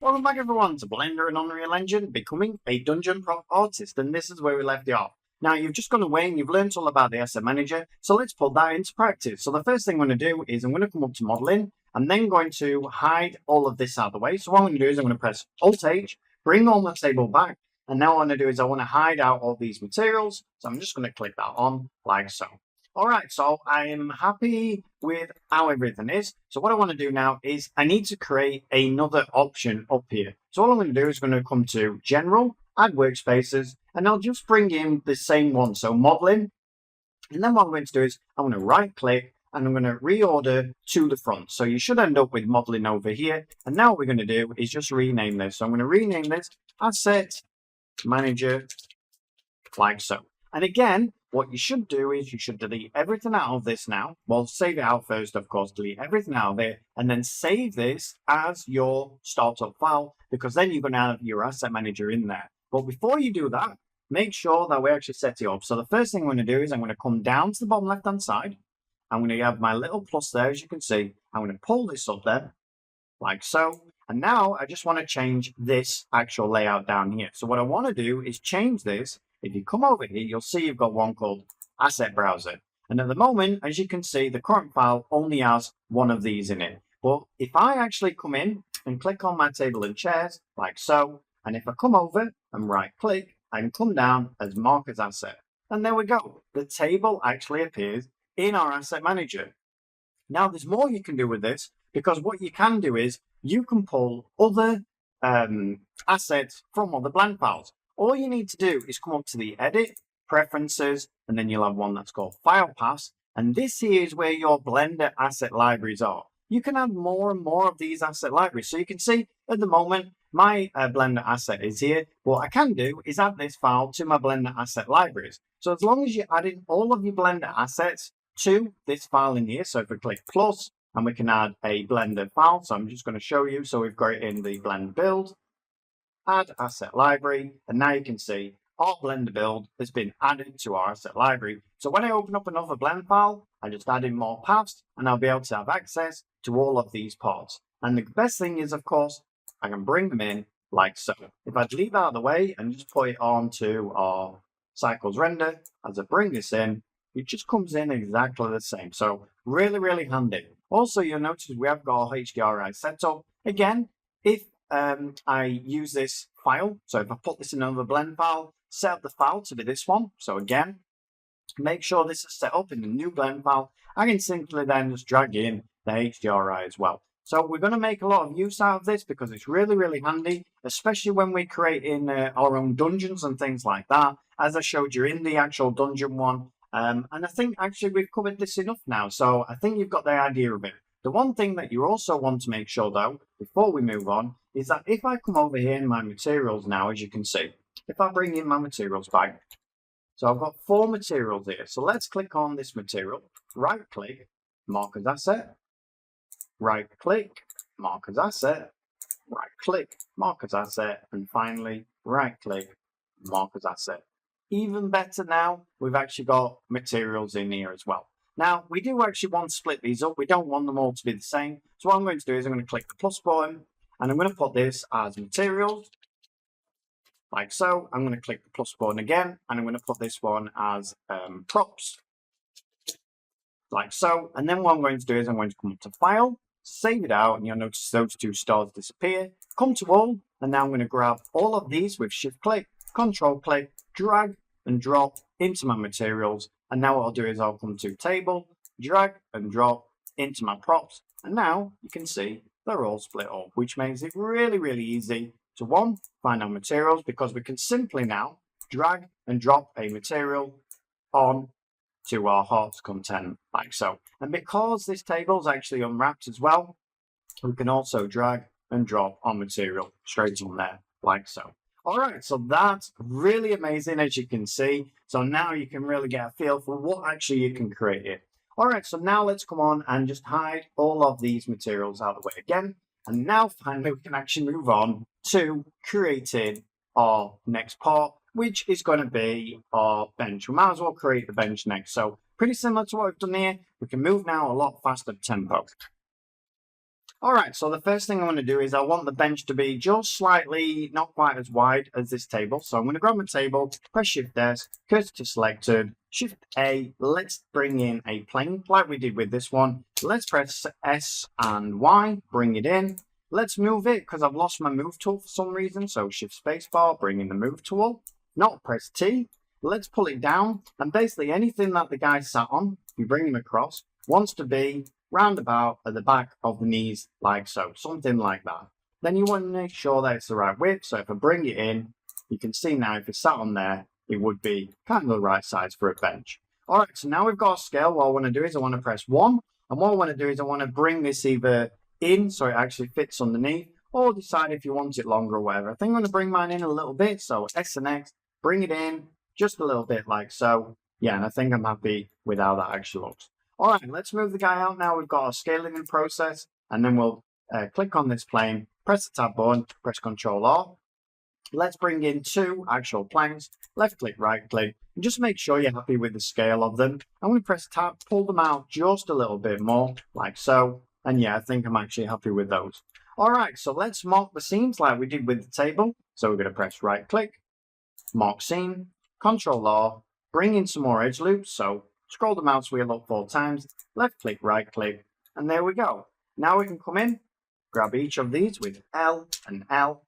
Welcome back everyone to Blender and Unreal Engine becoming a dungeon prop artist, and this is where we left you off. Now you've just gone away and you've learned all about the asset manager, so let's put that into practice. So the first thing I'm going to do is I'm going to come up to modeling. I'm then going to hide all of this out of the way. So what I'm going to do is I'm going to press Alt-H, bring all my table back, and now what I'm going to do is I want to hide out all these materials. So I'm just going to click that on like so. Alright, so I'm happy with how everything is. So what I want to do now is I need to create another option up here. So all I'm going to do is going to come to General, Add Workspaces, and I'll just bring in the same one. So Modeling. And then what I'm going to do is I'm going to right click and I'm going to reorder to the front. So you should end up with Modeling over here. And now what we're going to do is just rename this. So I'm going to rename this Asset Manager like so. And again, what you should do is you should delete everything out of this now. Well, save it out first, of course, delete everything out of it, and then save this as your startup file, because then you're going to have your asset manager in there. But before you do that, make sure that we actually set it up. So the first thing I'm going to do is I'm going to come down to the bottom left-hand side. I'm going to have my little plus there, as you can see. I'm going to pull this up there, like so. And now I just want to change this actual layout down here. So what I want to do is change this. If you come over here, you'll see you've got one called Asset Browser. And at the moment, as you can see, the current file only has one of these in it. But if I actually come in and click on my table and chairs, like so, and if I come over and right click, I can come down as Mark as Asset. And there we go. The table actually appears in our Asset Manager. Now, there's more you can do with this, because what you can do is you can pull other assets from other blend files. All you need to do is come up to the Edit, Preferences, and then you'll have one that's called File Paths. And this here is where your Blender asset libraries are. You can add more and more of these asset libraries. So you can see at the moment, my Blender asset is here. What I can do is add this file to my Blender asset libraries. So as long as you're adding all of your Blender assets to this file in here, so if we click plus, and we can add a Blender file. So I'm just going to show you. So we've got it in the Blender build. Add asset library, and now you can see our Blender build has been added to our asset library. So when I open up another blend file, I just add in more paths and I'll be able to have access to all of these parts. And the best thing is, of course, I can bring them in like so. If I delete that out of the way and just put it onto our cycles render, as I bring this in, it just comes in exactly the same. So really, really handy. Also, you'll notice we have got our HDRI set up. Again, if I use this file, so if I put this in another blend file, set up the file to be this one. So again, make sure this is set up in the new blend file. I can simply then just drag in the HDRI as well. So we're going to make a lot of use out of this because it's really, really handy, especially when we're creating our own dungeons and things like that, as I showed you in the actual dungeon one. And I think actually we've covered this enough now. So I think you've got the idea of it. The one thing that you also want to make sure, though, before we move on, is that if I come over here in my materials now, as you can see, if I bring in my materials back, so I've got 4 materials here. So let's click on this material, right click, Mark as Asset, right click, Mark as Asset, right click, Mark as Asset, and finally, right click, Mark as Asset. Even better now, we've actually got materials in here as well. Now, we do actually want to split these up. We don't want them all to be the same. So what I'm going to do is I'm going to click the plus button, and I'm going to put this as materials, like so. I'm going to click the plus button again, and I'm going to put this one as props, like so. And then what I'm going to do is I'm going to come up to File, save it out, and you'll notice those 2 stars disappear. Come to All, and now I'm going to grab all of these with Shift click, Control click, drag and drop into my materials. And now what I'll do is I'll come to Table, drag and drop into my props. And now you can see they're all split up, which makes it really, really easy to find our materials, because we can simply now drag and drop a material on to our hearts content like so. And because this table is actually unwrapped as well, we can also drag and drop our material straight on there like so. All right, so that's really amazing, as you can see. So now you can really get a feel for what actually you can create here. All right, so now let's come on and just hide all of these materials out of the way again. And now finally we can actually move on to creating our next part, which is going to be our bench. We might as well create the bench next. So pretty similar to what we've done here. We can move now a lot faster tempo. Alright, so the first thing I want to do is I want the bench to be just slightly, not quite as wide as this table. So I'm going to grab my table, press Shift S, cursor to selected, Shift A, let's bring in a plane like we did with this one. Let's press S and Y, bring it in. Let's move it because I've lost my move tool for some reason. So Shift Spacebar, bring in the move tool, not press T. Let's pull it down, and basically anything that the guy sat on, you bring him across, wants to be roundabout at the back of the knees like so, something like that. Then you want to make sure that it's the right width. So if I bring it in, you can see now if it sat on there, it would be kind of the right size for a bench. All right, so now we've got a scale. What I want to do is I want to press 1. And what I want to do is I want to bring this either in so it actually fits underneath, or decide if you want it longer or whatever. I think I'm going to bring mine in a little bit. So S and X, bring it in just a little bit like so. Yeah, and I think I'm happy with how that actually looks. All right, let's move the guy out now. We've got our scaling in process, and then we'll click on this plane, press the tab button, press Ctrl R. Let's bring in 2 actual planes, left click, right click, and just make sure you're happy with the scale of them. I'm going to press tab, pull them out just a little bit more, like so. And yeah, I think I'm actually happy with those. All right, so let's mark the seams like we did with the table. So we're going to press right click, mark seam, Ctrl R, bring in some more edge loops. So scroll the mouse wheel up 4 times, left click, right click, and there we go. Now we can come in, grab each of these with L and L,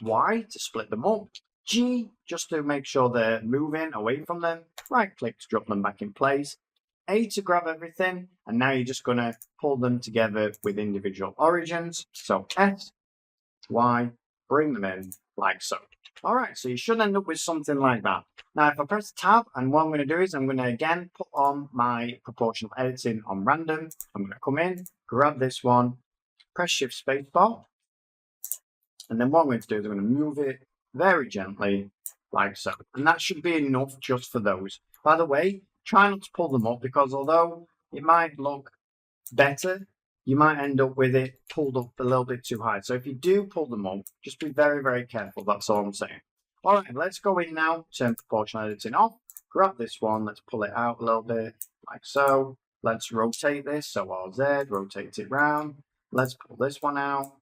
Y to split them up, G just to make sure they're moving away from them, right click to drop them back in place, A to grab everything, and now you're just going to pull them together with individual origins. So S, Y, bring them in like so. All right, so you should end up with something like that. Now, if I press tab, and what I'm going to do is I'm going to again put on my proportional editing on random. I'm going to come in, grab this one, press Shift Spacebar, and then what I'm going to do is I'm going to move it very gently like so. And that should be enough just for those. By the way, try not to pull them up because although it might look better, you might end up with it pulled up a little bit too high. So if you do pull them up, just be very, very careful. That's all I'm saying. All right, let's go in now, turn proportional editing off, grab this one, let's pull it out a little bit like so. Let's rotate this, so RZ, rotate it round. Let's pull this one out,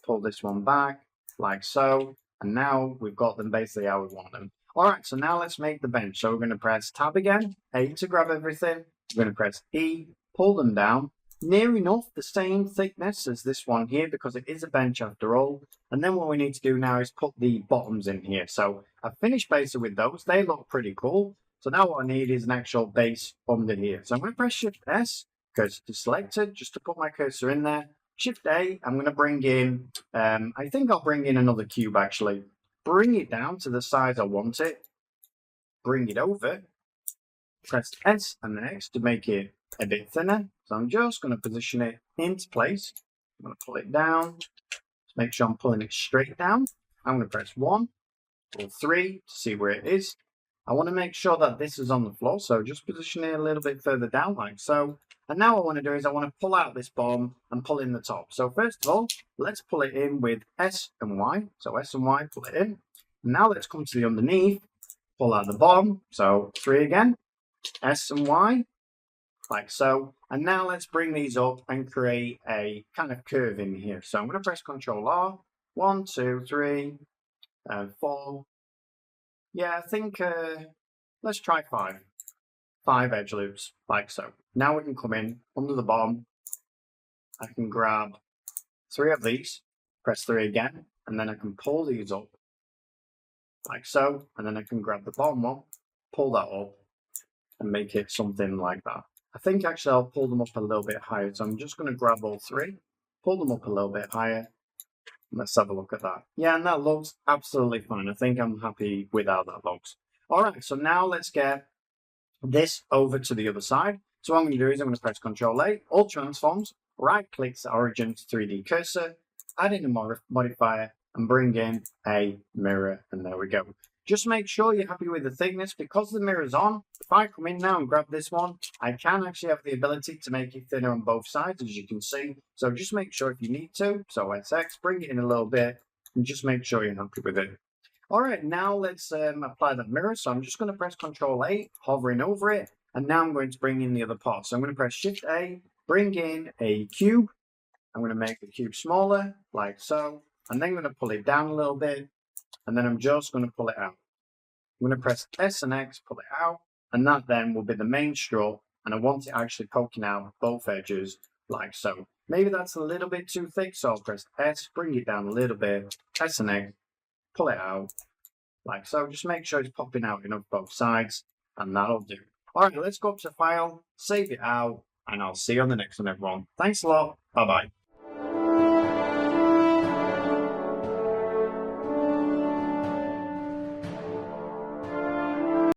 pull this one back like so. And now we've got them basically how we want them. All right, so now let's make the bench. So we're going to press tab again, A to grab everything. We're going to press E, pull them down, near enough the same thickness as this one here because it is a bench after all. And then what we need to do now is put the bottoms in here. So I've finished basically with those. They look pretty cool. So now what I need is an actual base under here. So I'm going to press Shift S, cursor to selected, just to put my cursor in there. Shift A, I'm going to bring in, I think I'll bring in another cube actually. Bring it down to the size I want it. Bring it over. Press S and X to make it a bit thinner. So I'm just going to position it into place. I'm going to pull it down. Just make sure I'm pulling it straight down. I'm going to press 1 or 3 to see where it is. I want to make sure that this is on the floor. So just position it a little bit further down like so. And now what I want to do is I want to pull out this bottom and pull in the top. So first of all, let's pull it in with S and Y. So S and Y, pull it in. Now let's come to the underneath, pull out the bottom. So 3 again, S and Y, like so. And now let's bring these up and create a kind of curve in here. So I'm going to press Ctrl R, 1, 2, 3, 4. Yeah, I think let's try 5. 5 edge loops, like so. Now we can come in under the bottom. I can grab 3 of these, press 3 again, and then I can pull these up, like so. And then I can grab the bottom one, pull that up, and make it something like that. I think actually I'll pull them up a little bit higher. So I'm just going to grab all 3, pull them up a little bit higher. Let's have a look at that. Yeah, and that looks absolutely fine. I think I'm happy with how that looks. All right, so now let's get this over to the other side. So what I'm going to do is I'm going to press Ctrl A, all transforms, right click the origin 3D cursor, add in a modifier, and bring in a mirror, and there we go. Just make sure you're happy with the thickness because the mirror's on. If I come in now and grab this one, I can actually have the ability to make it thinner on both sides, as you can see. So just make sure if you need to. So SX, bring it in a little bit, and just make sure you're happy with it. All right, now let's apply that mirror. So I'm just going to press Ctrl A, hovering over it, and now I'm going to bring in the other part. So I'm going to press Shift A, bring in a cube, I'm going to make the cube smaller, like so, and then I'm going to pull it down a little bit, and then I'm just going to pull it out. I'm going to press S and X, pull it out, and that then will be the main strut, and I want it actually poking out both edges, like so. Maybe that's a little bit too thick, so I'll press S, bring it down a little bit, S and X, pull it out, like so. Just make sure it's popping out enough both sides, and that'll do. Alright, let's go up to File, save it out, and I'll see you on the next one, everyone. Thanks a lot. Bye-bye.